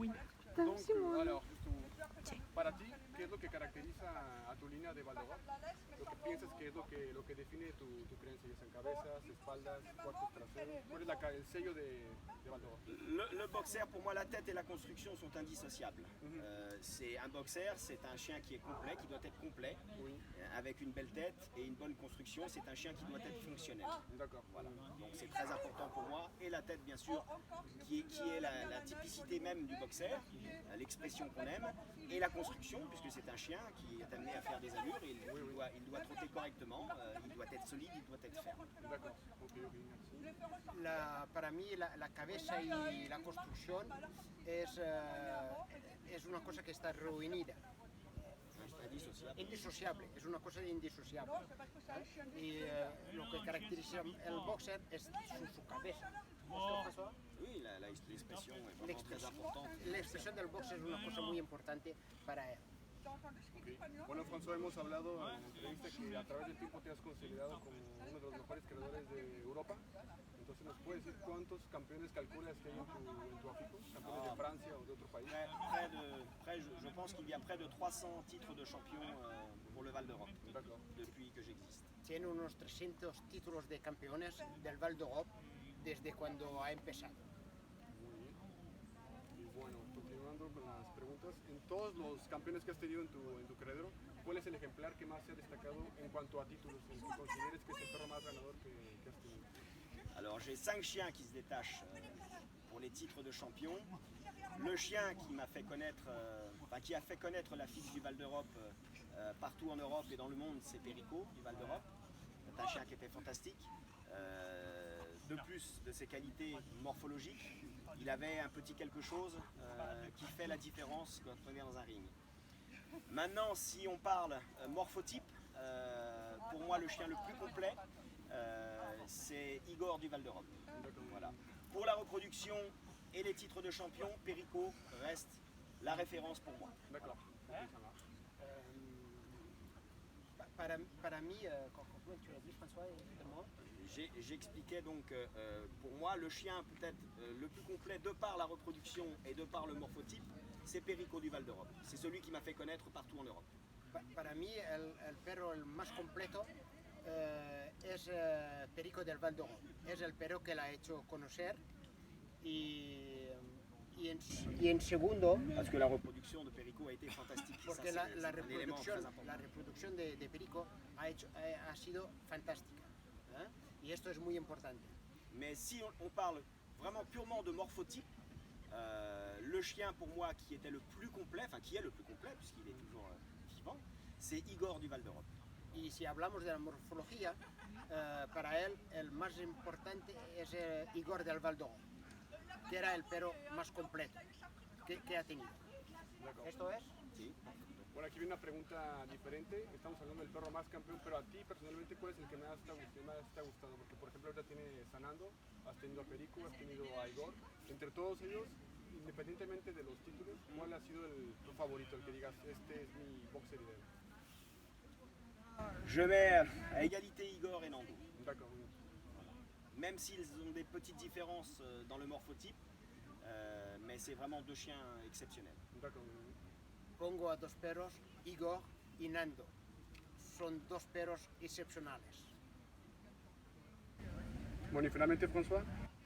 Oui. Donc, alors, para ti, ¿qué es lo que caracteriza a tu línea de Val d'Europe? Lo que piensas que es lo que define tu creencia, ya sean cabezas, espaldas, cuartos traseros. ¿Cuál es el sello de Val d'Europe? Le boxer, pour moi, la tête et la construction sont indissociables. C'est un boxer, c'est un chien qui est complet, qui doit être complet, avec une belle tête et une bonne construction. C'est un chien qui doit être fonctionnel. D'accord. Voilà. Donc c'est très important pour moi. Et la tête, bien sûr, qui est la typicité même du boxer, l'expression qu'on aime, et la construction, puisque c'est un chien qui est amené à faire des allures, et il doit trotter correctement, il doit être solide, il doit être ferme. D'accord. Ok, merci. Para mí la cabeza y la construcción es una cosa que está reunida. Indisociable, es una cosa indisociable. Y lo que caracteriza el boxer es su cabeza. Oui, l'expression est vraiment très importante. La expresión del boxer es una cosa muy importante para él. Okay. Bueno, François, hemos hablado en la entrevista que a través del tiempo te has considerado como uno de los mejores creadores de Europa. Entonces, ¿nos puedes decir cuántos campeones calculas que hay en tu afico? ¿Campeones de Francia o de otro país? Je pense qu'il y a près de 300 titres de champion pour le Val d'Europe depuis que j'existe. Tiene unos 300 títulos de campeones del Val d'Europe desde cuando ha empezado. Bueno, continuando con las preguntas, en todos los campeones que has tenido en tu criadero, ¿cuál es el ejemplar que más se ha destacado en cuanto a títulos, en que consideres que es el perro más ganador que has tenido? Alors j'ai 5 chiens qui se détachent pour les titres de champion. Le chien qui m'a fait connaître, qui a fait connaître la fiche du Val d'Europe partout en Europe et dans le monde, c'est Perico du Val d'Europe. C'est un chien qui était fantastique. De plus de ses qualités morphologiques, il avait un petit quelque chose qui fait la différence quand on est dans un ring. Maintenant, si on parle morphotype, pour moi le chien le plus complet, c'est Igor du Val d'Europe. Voilà. Pour la reproduction et les titres de champion, Perico reste la référence pour moi. D'accord. Para mí, comment tu l'as dit, François, évidemment. J'expliquais donc, pour moi, le chien peut-être le plus complet de par la reproduction et de par le morphotype, c'est Perico du Val d'Europe. C'est celui qui m'a fait connaître partout en Europe. Para mí, el perro el más completo es Perico del Val d'Europe. Es el perro que la ha hecho conocer y en segundo... Parce que la reproduction de Perico a été fantastique. Porque la reproducción de Perico ha sido fantástica. Y esto es muy importante. Mais si on parle vraiment purement de morphotype, le chien pour moi qui était le plus complet, enfin qui est le plus complet puisqu'il est toujours vivant, c'est Igor du Val d'Europe. Y si hablamos de la morfología, para él el más importante es Igor del Val d'Europe, que era el perro más completo que ha tenido. ¿Esto es? Sí. Bueno, aquí viene una pregunta diferente. Estamos hablando del perro más campeón, pero a ti personalmente, ¿cuál es el que más te ha gustado? Porque, por ejemplo, ahorita tienes Sanando, has tenido a Perico, has tenido a Igor. Entre todos ellos, independientemente de los títulos, ¿cuál ha sido tu favorito? El que digas, este es mi boxer ideal. Je mets à égalité Igor et Nando. D'accord. Même s'ils ont des petites différences dans le morphotype, mais c'est vraiment deux chiens exceptionnels. D'accord. Pongo a dos perros, Igor y Nando. Son dos perros excepcionales. Bueno, y finalmente, François,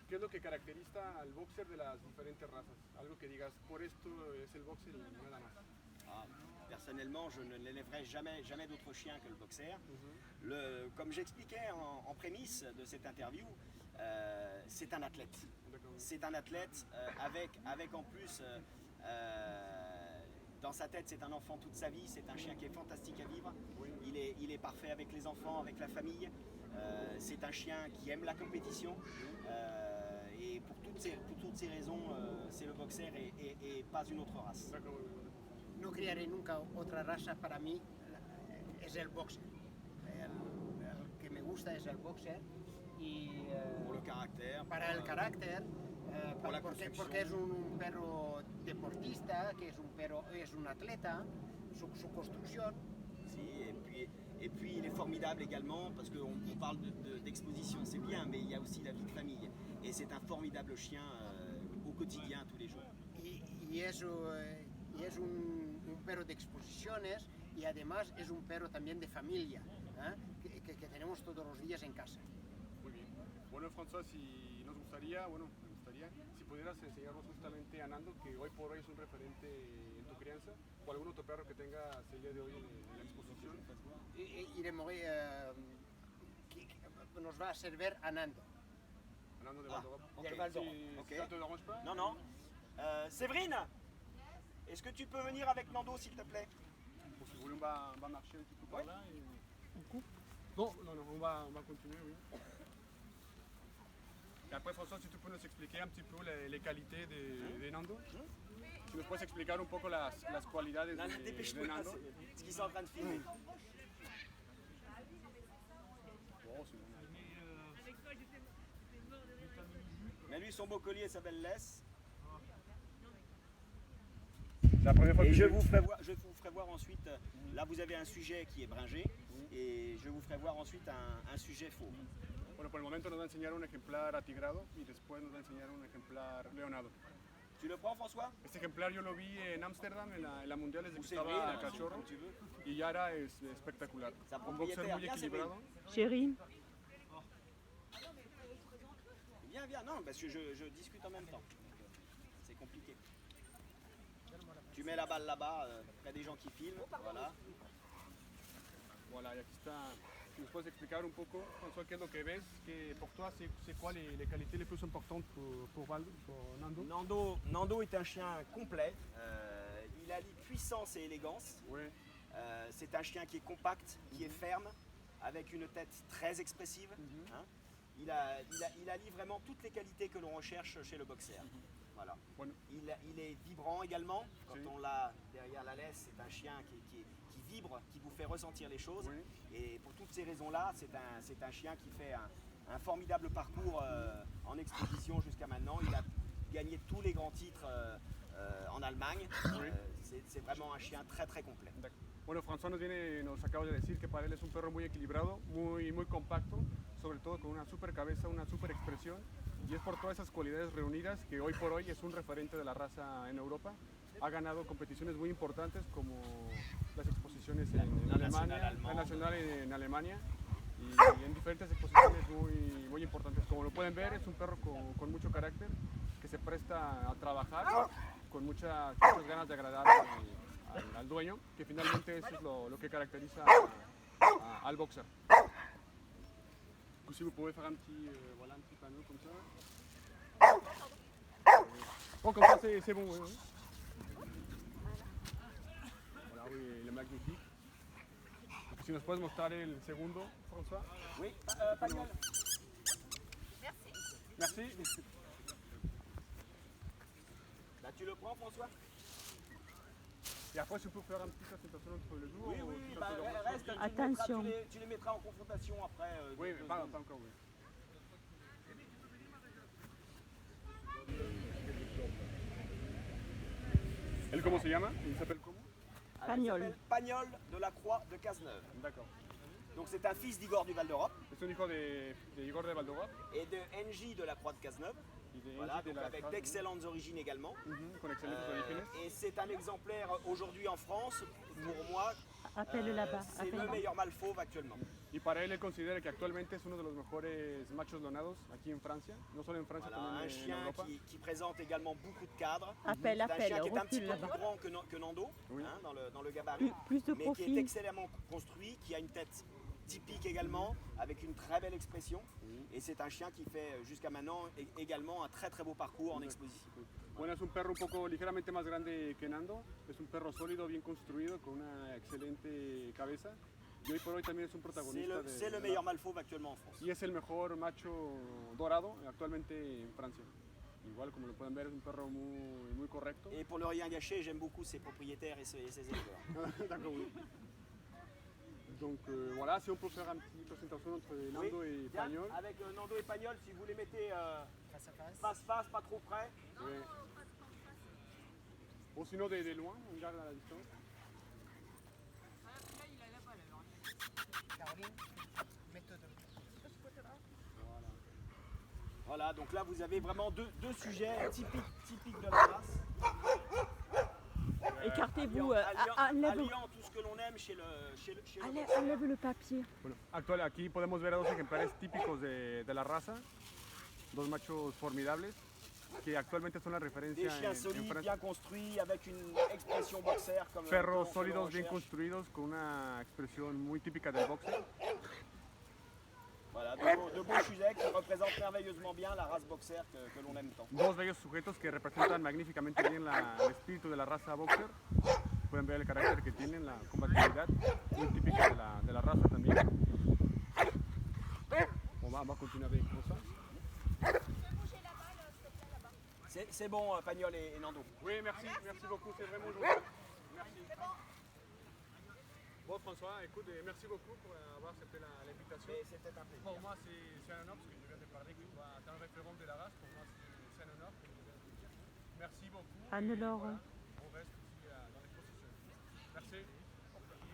¿qué es lo que caracteriza al boxer de las diferentes razas? Algo que digas, por esto es el boxer y nada más. Personnellement, je ne l'élèverai jamais d'autre chien que le boxer. Comme j'expliquais en prémisse de cette interview, c'est un athlète. C'est un athlète avec en plus, dans sa tête, c'est un enfant toute sa vie. C'est un chien qui est fantastique à vivre. Il est parfait avec les enfants, avec la famille. C'est un chien qui aime la compétition. Et pour toutes ces raisons, c'est le boxer et pas une autre race. No criaré nunca otra raza, para mí es el boxer. El que me gusta es el boxer y pour le caractère, para el carácter, porque es un perro deportista, que es un atleta, su construcción. Si, et puis il est formidable également parce qu'on parle d'exposition, c'est bien, mais il y a aussi la vie de famille. Et c'est un formidable chien au quotidien, tous les jours. Y y es un perro de exposiciones y además es un perro también de familia, que tenemos todos los días en casa. Muy bien. Bueno, François, si nos gustaría, me gustaría, si pudieras enseñarnos justamente a Nando, que hoy por hoy es un referente en tu crianza, o algún otro perro que tengas el día de hoy en la exposición. Nos va a servir a Nando. Nando de Val-d'Europe. Ok. Si ça te dérange pas? Non, non. Séverine, est-ce que tu peux venir avec Nando, s'il te plaît? Bon, si vous voulez, on va marcher un petit peu par là. Et... On coupe? Non, on va continuer, oui. Et après, François, si tu peux nous expliquer un petit peu les qualités de Nando. Si nous puedes explicar un poco las cualidades Non, de dépêche-toi, Nando. parce qu'ils sont en train de filmer. Bon, c'est bon. Mais lui, son beau collier s'appelle Les. La première fois Et que je vous ferai voir ensuite, là vous avez un sujet qui est bringé, et je vous ferai voir ensuite un sujet faux. Bueno, por el momento nos va a enseñar un ejemplar atigrado y después nos va a enseñar un ejemplar leonado. Tu le prends, François? Este ejemplar yo lo vi en Ámsterdam en la mundial desde Ou que c'est estaba vrai, cachorro comme tu veux. y Yara es espectacular. Sa Un boxer propriétaire, muy bien, c'est equilibrado. Chérie, Viens, non, parce que je discute en même temps. C'est compliqué. Tu mets la balle là-bas, près des gens qui filment, voilà. Voilà, y aquí está. Si nos puedes explicar un poco, François, qué es lo que ves, que pour toi, c'est quoi les qualités les plus importantes pour Nando? Nando est un chien complet. Il allie puissance et élégance. Ouais. C'est un chien qui est compact, qui est ferme, avec une tête très expressive. Hein. Il allie vraiment toutes les qualités que l'on recherche chez le boxer. Voilà. Bueno. Il est vibrant également. Quand Oui. on l'a derrière la laisse, c'est un chien qui vibre, qui vous fait ressentir les choses. Oui. Et pour toutes ces raisons-là, c'est un chien qui fait un formidable parcours en exposition jusqu'à maintenant. Il a gagné tous les grands titres en Allemagne. Oui. C'est vraiment un chien très très complet. Bueno, François nos acaba de decir que para él es un perro muy equilibrado, muy compacto, sobre todo con una super cabeza, una super expresión, y es por todas esas cualidades reunidas que hoy por hoy es un referente de la raza en Europa. Ha ganado competiciones muy importantes como las exposiciones en Alemania, la nacional en Alemania, y en diferentes exposiciones muy importantes. Como lo pueden ver, es un perro con mucho carácter, que se presta a trabajar con muchas ganas de agradar al dueño, que finalmente eso es lo que caracteriza al boxer. Si vous pouvez faire un petit panneau comme ça. Bon, comme ça c'est bon, oui. Voilà, oui, il est magnifique. Si nos puedes mostrar el segundo, François. Oui, Pagnol. Merci. Bah, tu le prends, François? Et après, si on peut faire un petit présentation entre les deux. Oui, ou oui, tout bah, ça, c'est dans reste, Attention. tu les mettras en confrontation après. Oui, deux mais pas secondes. encore, oui. ¿Él cómo se llama? ¿Il s'appelle comment? Alors, il Pagnol. s'appelle Pagnol de la Croix de Cazeneuve. D'accord. Donc c'est un fils d'Igor du Val d'Europe Es un hijo de Igor de Val-d'Europe et de NJ de la Croix de Cazeneuve. y de Voilà, Angie de donc la avec Croix. d'excellentes origines également. Con excelentes orígenes. Et c'est un exemplaire aujourd'hui en France, pour moi, appelle là-bas. c'est le meilleur mâle fauve actuellement. Y para él considera que actualmente es uno de los mejores machos donados aquí en Francia, no solo en Francia, Voilà, un también en chien Europa. qui présente également beaucoup de cadres. Appelle, C'est un appelle, chien qui est un petit recule peu plus là-bas. grand que Nando, Oui. hein, dans le gabarit, Plus de mais qui est profil. excellemment construit, qui a une tête typique également, avec une très belle expression. Et c'est un chien qui fait jusqu'à maintenant également un très très beau parcours en exposition. Bueno, es un perro un poco ligeramente más grande que Nando, es un perro sólido, bien construido, con una excelente cabeza. Y hoy por hoy también es un protagonista C'est le meilleur mâle fauve actuellement en France. Y es el mejor macho dorado actualmente en Francia. Igual, como lo pueden ver, es un perro muy correcto. Et pour ne rien gâcher, j'aime beaucoup ses propriétaires et ses éleveurs. D'accord, oui. Donc voilà, si on peut faire un petit présentation entre Nando et Tiens, Pagnol. avec Nando et Pagnol, si vous les mettez Face à face. face, pas trop près. Oui. Ou sinon de loin, on garde à la distance. Caroline, méthode. Voilà, donc là vous avez vraiment deux sujets typiques de la race. Allez-vous, enlève, alliant tout ce que l'on aime chez le enlève le papier. Bueno, aquí podemos ver a dos ejemplares típicos de la raza, dos machos formidables que actualmente son la referencia Des chiens en solides, Francia. bien construits, avec une expression boxer comme Perros que l'on sólidos, bien recherche. construidos, con una expresión muy típica del boxer. Voilà, de beaux Chuzets qui représentent merveilleusement bien la race boxer que l'on aime tant. Dos bellos sujetos que representan magníficamente bien el espíritu de la raza boxer. Pueden ver el carácter que tienen, la combatividad, muy típica de la raza también. On va continuer avec ça. C'est bon, Pagnol et Nando. Oui, merci beaucoup, c'est vraiment gentil. Merci. Bon, François, écoute, merci beaucoup pour avoir accepté l'invitation. C'était un plaisir. Pour moi, c'est un honneur parce que je viens de parler que toi, tu es un référent de la race. Pour moi, c'est un honneur. Merci beaucoup. Anne-Laure. Voilà, on reste aussi dans l'exposition. Merci.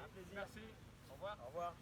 Un plaisir. Merci. Au revoir. Au revoir.